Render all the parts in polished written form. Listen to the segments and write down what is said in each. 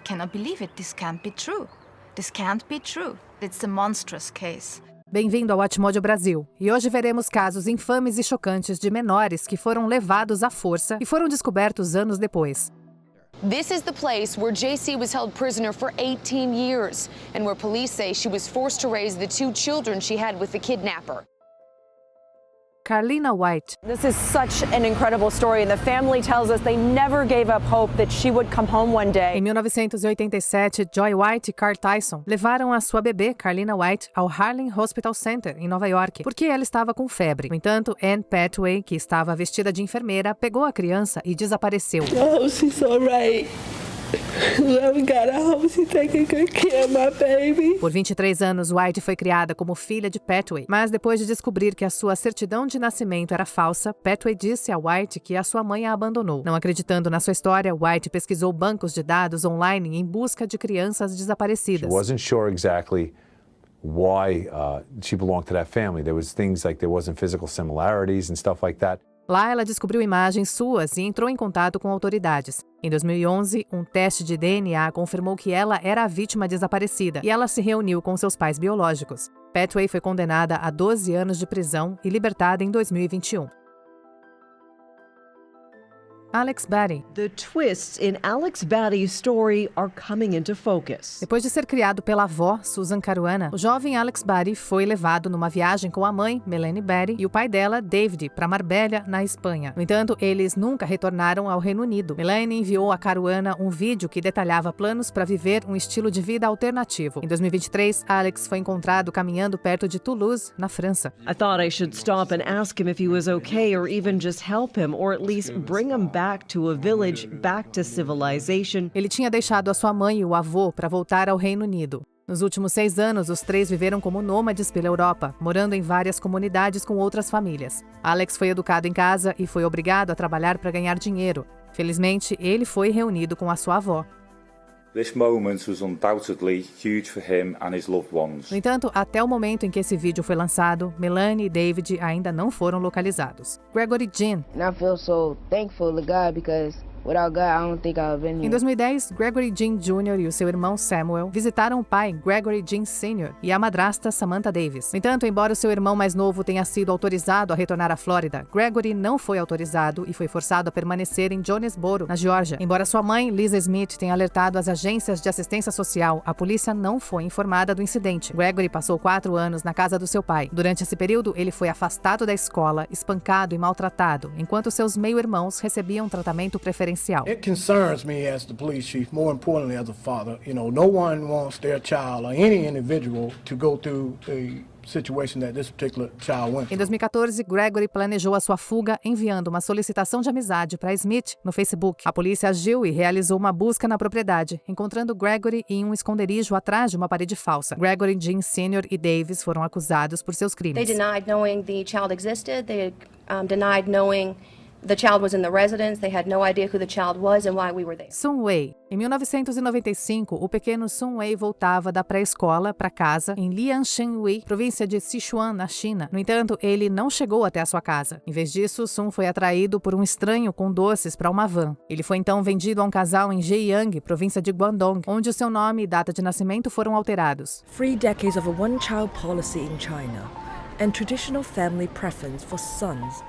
cannot believe it. This can't be true. This can't be true. It's a monstrous case. Bem-vindo ao Watchmojo Brasil. E hoje veremos casos infames e chocantes de menores que foram levados à força e foram descobertos anos depois. This is the place where JC was held prisoner for 18 years and where police say she was forced to raise the 2 children she had with the kidnapper. Carlina White. This is such an incredible story, and the family tells us they never gave up hope that she would come home one day. Em 1987, Joy White e Carl Tyson levaram a sua bebê, Carlina White, ao Harlem Hospital Center, em Nova York, porque ela estava com febre. No entanto, Anne Petway, que estava vestida de enfermeira, pegou a criança e desapareceu. Oh, she's alright. Love God, I hope she's taking good care of my baby. Por 23 anos, White foi criada como filha de Petway, mas depois de descobrir que a sua certidão de nascimento era falsa, Petway disse a White que a sua mãe a abandonou. Não acreditando na sua história, White pesquisou bancos de dados online em busca de crianças desaparecidas. She wasn't sure exactly why she belonged to that family. There was things like there wasn't physical similarities and stuff like that. Lá, ela descobriu imagens suas e entrou em contato com autoridades. Em 2011, um teste de DNA confirmou que ela era a vítima desaparecida e ela se reuniu com seus pais biológicos. Petway foi condenada a 12 anos de prisão e libertada em 2021. Alex Batty. The twists in Alex Batty's story are coming into focus. Depois de ser criado pela avó, Susan Caruana, o jovem Alex Batty foi levado numa viagem com a mãe, Melanie Batty, e o pai dela, David, para Marbella, na Espanha. No entanto, eles nunca retornaram ao Reino Unido. Melanie enviou a Caruana um vídeo que detalhava planos para viver um estilo de vida alternativo. Em 2023, Alex foi encontrado caminhando perto de Toulouse, na França. I thought I should stop and ask him if he was okay or even just help him or at least bring him back to a village, back to civilization. Ele tinha deixado a sua mãe e o avô para voltar ao Reino Unido. Nos últimos 6 anos, os 3 viveram como nômades pela Europa, morando em várias comunidades com outras famílias. Alex foi educado em casa e foi obrigado a trabalhar para ganhar dinheiro. Felizmente, ele foi reunido com a sua avó. This moment was undoubtedly huge for him and his loved ones. No entanto, até o momento em que esse vídeo foi lançado, Melanie e David ainda não foram localizados. Gregory Jean. And I feel so thankful to God because without God, I don't think I would have been here. Em 2010, Gregory Jean Jr. e o seu irmão Samuel visitaram o pai, Gregory Jean Sr., e a madrasta, Samantha Davis. No entanto, embora o seu irmão mais novo tenha sido autorizado a retornar à Flórida, Gregory não foi autorizado e foi forçado a permanecer em Jonesboro, na Geórgia. Embora sua mãe, Lisa Smith, tenha alertado as agências de assistência social, a polícia não foi informada do incidente. Gregory passou 4 anos na casa do seu pai. Durante esse período, ele foi afastado da escola, espancado e maltratado, enquanto seus meio-irmãos recebiam tratamento preferencial. It concerns me as the police chief, more importantly as a father. You know, no one wants their child or any individual to go through the situation that this particular child went through. Em 2014, Gregory planejou a sua fuga enviando uma solicitação de amizade para Smith no Facebook. A polícia agiu e realizou uma busca na propriedade, encontrando Gregory em um esconderijo atrás de uma parede falsa. Gregory Jean Sr. e Davis foram acusados por seus crimes. They denied knowing the child existed. They denied knowing the child was in the residence. They had no idea who the child was and why we were there. Sun Wei. Em 1995, o pequeno Sun Wei voltava da pré-escola para casa em Lianshenhui, província de Sichuan, na China. No entanto, ele não chegou até a sua casa. Em vez disso, Sun foi atraído por um estranho com doces para uma van. Ele foi então vendido a um casal em Zhejiang, província de Guangdong, onde o seu nome e data de nascimento foram alterados. 3 decades of a one-child policy in China and traditional family preference for sons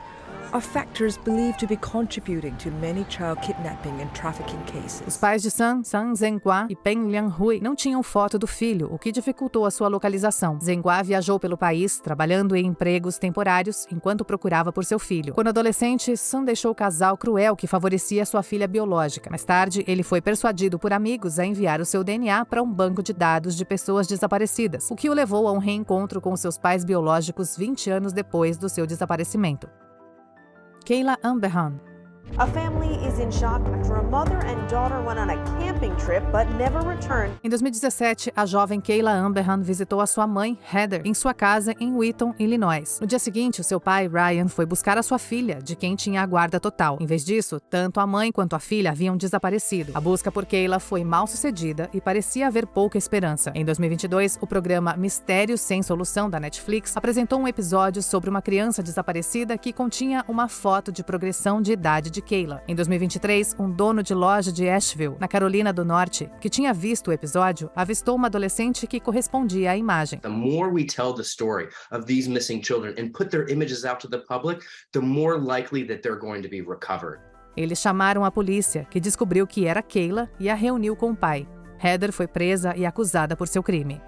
are factors believed to be contributing to many child kidnapping and trafficking cases. Os pais de Sun Zhenghua e Peng Lianghui não tinham foto do filho, o que dificultou a sua localização. Zhenghua viajou pelo país, trabalhando em empregos temporários, enquanto procurava por seu filho. Quando adolescente, Sun deixou o casal cruel que favorecia sua filha biológica. Mais tarde, ele foi persuadido por amigos a enviar o seu DNA para um banco de dados de pessoas desaparecidas, o que o levou a um reencontro com seus pais biológicos 20 anos depois do seu desaparecimento. Kayla Amberhan. A family is in shock after a mother and daughter went on a camping trip but never returned. Em 2017, a jovem Kayla Amberhan visitou a sua mãe, Heather, em sua casa em Wheaton, Illinois. No dia seguinte, o seu pai, Ryan, foi buscar a sua filha, de quem tinha a guarda total. Em vez disso, tanto a mãe quanto a filha haviam desaparecido. A busca por Kayla foi mal sucedida e parecia haver pouca esperança. Em 2022, o programa Mistério Sem Solução da Netflix apresentou um episódio sobre uma criança desaparecida que continha uma foto de progressão de idade de de Kayla. Em 2023, um dono de loja de Asheville, na Carolina do Norte, que tinha visto o episódio, avistou uma adolescente que correspondia à imagem. The more we tell the story of these missing children and put their images out to the public, the more likely that they're going to be recovered. Eles chamaram a polícia, que descobriu que era Kayla e a reuniu com o pai. Heather foi presa e acusada por seu crime.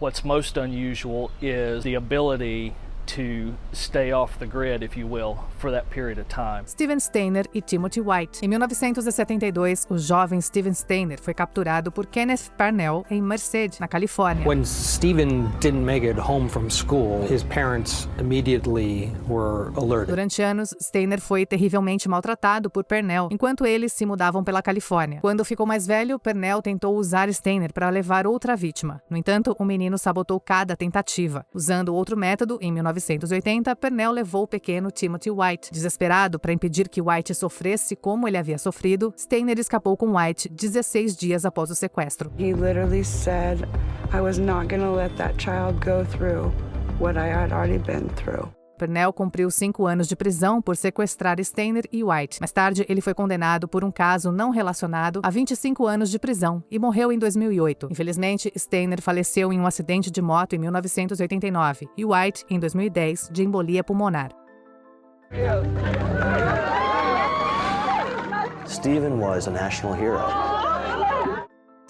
What's most unusual is the ability to stay off the grid, if you will, for that period of time. Steven Steiner e Timothy White. Em 1972, o jovem Steven Steiner foi capturado por Kenneth Parnell em Merced, na Califórnia. When Steven didn't make it home from school, his parents immediately were alerted. Durante anos, Steiner foi terrivelmente maltratado por Parnell enquanto eles se mudavam pela Califórnia. Quando ficou mais velho, Parnell tentou usar Steiner para levar outra vítima. No entanto, o menino sabotou cada tentativa. Usando outro método, em 1980, Parnell levou o pequeno Timothy White. Desesperado para impedir que White sofresse como ele havia sofrido, Steiner escapou com White 16 dias após o sequestro. He literally said, I was not going to let that child go through what I had already been through. Parnell cumpriu 5 anos de prisão por sequestrar Steiner e White. Mais tarde, ele foi condenado por um caso não relacionado a 25 anos de prisão e morreu em 2008. Infelizmente, Steiner faleceu em um acidente de moto em 1989 e White, em 2010, de embolia pulmonar. Steven was a national hero.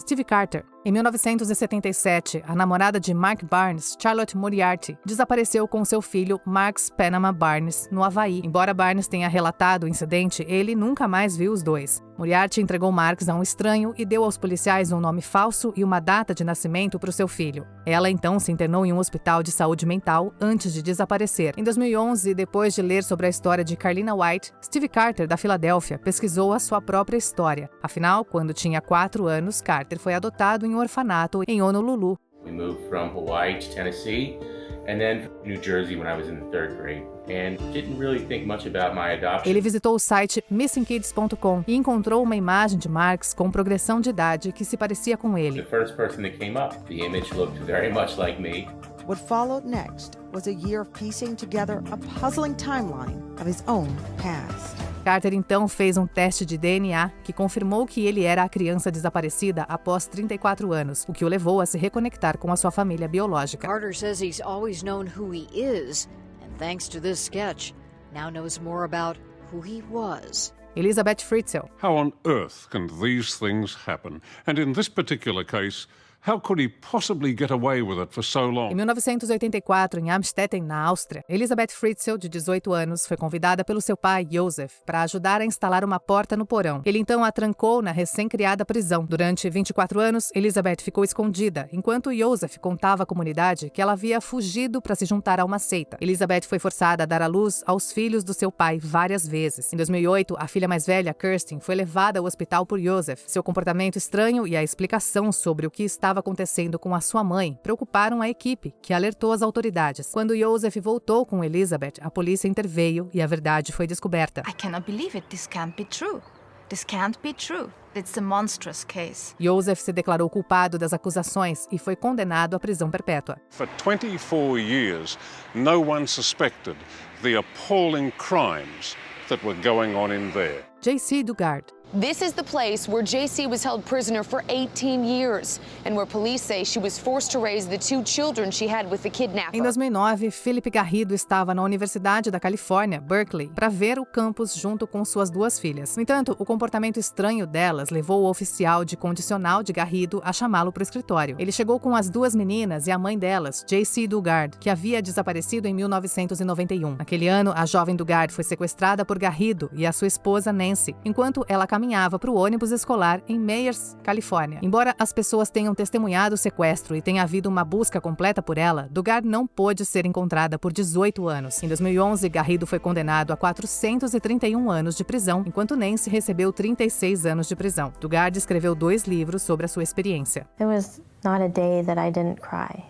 Steve Carter. Em 1977, a namorada de Mark Barnes, Charlotte Moriarty, desapareceu com seu filho Marcus Panama Barnes, no Havaí. Embora Barnes tenha relatado o incidente, ele nunca mais viu os dois. Moriarty entregou Marcus a um estranho e deu aos policiais um nome falso e uma data de nascimento para o seu filho. Ela então se internou em um hospital de saúde mental antes de desaparecer. Em 2011, depois de ler sobre a história de Carlina White, Steve Carter, da Filadélfia, pesquisou a sua própria história. Afinal, quando tinha 4 anos, Carter foi adotado em um orfanato em Honolulu. We moved from Hawaii to Tennessee and then New Jersey when I was in the 3rd grade. And didn't really think much about my adoption. Ele visitou o site missingkids.com e encontrou uma imagem de Marcus com progressão de idade que se parecia com ele. The first person that came up, the image looked very much like me. What followed next was a year of piecing together a puzzling timeline of his own past. Carter então fez um teste de DNA que confirmou que ele era a criança desaparecida após 34 anos, o que o levou a se reconectar com a sua família biológica. Carter says he's always known who he is, and thanks to this sketch, now knows more about who he was. Elizabeth Fritzl. How on earth can these things happen? And in this particular case, how could he possibly get away with it for so long? Em 1984, em Amstetten, na Áustria, Elizabeth Fritzl, de 18 anos, foi convidada pelo seu pai, Josef, para ajudar a instalar uma porta no porão. Ele então a trancou na recém-criada prisão. Durante 24 anos, Elizabeth ficou escondida, enquanto Josef contava à comunidade que ela havia fugido para se juntar a uma seita. Elizabeth foi forçada a dar à luz aos filhos do seu pai várias vezes. Em 2008, a filha mais velha, Kirsten, foi levada ao hospital por Josef. Seu comportamento estranho e a explicação sobre o que estava acontecendo com a sua mãe preocuparam a equipe, que alertou as autoridades. Quando Josef voltou com Elizabeth, a polícia interveio e a verdade foi descoberta. I cannot believe it. This can't be true. This can't be true. It's a monstrous case. Josef se declarou culpado das acusações e foi condenado à prisão perpétua. For 24 years, no one suspected the appalling crimes that were going on in there. J.C. Dugard. This is the place where JC was held prisoner for 18 years and where police say she was forced to raise the 2 children she had with the kidnapper. Em 2009, Philip Garrido estava na Universidade da Califórnia, Berkeley, para ver o campus junto com suas 2 filhas. No entanto, o comportamento estranho delas levou o oficial de condicional de Garrido a chamá-lo para o escritório. Ele chegou com as 2 meninas e a mãe delas, J.C. Dugard, que havia desaparecido em 1991. Naquele ano, a jovem Dugard foi sequestrada por Garrido e a sua esposa Nancy, enquanto ela caminhava para o ônibus escolar em Myers, Califórnia. Embora as pessoas tenham testemunhado o sequestro e tenha havido uma busca completa por ela, Dugard não pôde ser encontrada por 18 anos. Em 2011, Garrido foi condenado a 431 anos de prisão, enquanto Nancy recebeu 36 anos de prisão. Dugard escreveu 2 livros sobre a sua experiência. There was not a day that I didn't cry.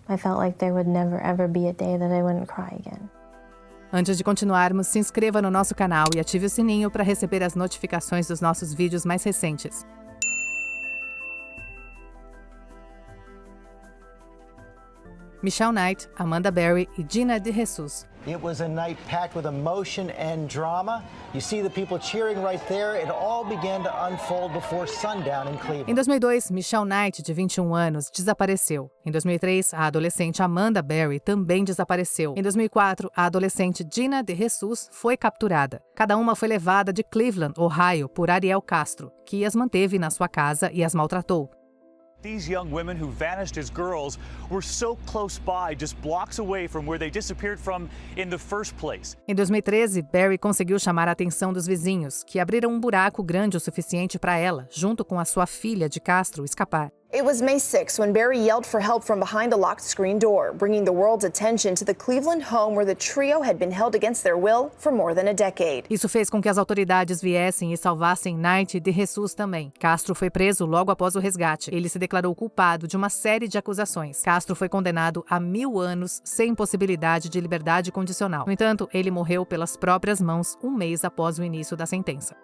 I felt like there would never ever be a day that I wouldn't cry again. Antes de continuarmos, se inscreva no nosso canal e ative o sininho para receber as notificações dos nossos vídeos mais recentes. Michelle Knight, Amanda Berry e Gina De Jesus. It was a night packed with emotion and drama. You see the people cheering right there. It all began to unfold before sundown in Cleveland. Em 2002, Michelle Knight, de 21 anos, desapareceu. Em 2003, a adolescente Amanda Berry também desapareceu. Em 2004, a adolescente Gina de Jesus foi capturada. Cada uma foi levada de Cleveland, Ohio, por Ariel Castro, que as manteve na sua casa e as maltratou. These young women who vanished as girls were so close by, just blocks away from where they disappeared from in the first place. Em 2013, Berry conseguiu chamar a atenção dos vizinhos, que abriram um buraco grande o suficiente para ela, junto com a sua filha de Castro, escapar. It was May 6 when Berry yelled for help from behind a locked screen door, bringing the world's attention to the Cleveland home where the trio had been held against their will for more than a decade. Isso fez com que as autoridades viessem e salvassem Knight de Jesus também. Castro foi preso logo após o resgate. Ele se declarou culpado de uma série de acusações. Castro foi condenado a 1000 anos sem possibilidade de liberdade condicional. No entanto, ele morreu pelas próprias mãos um mês após o início da sentença.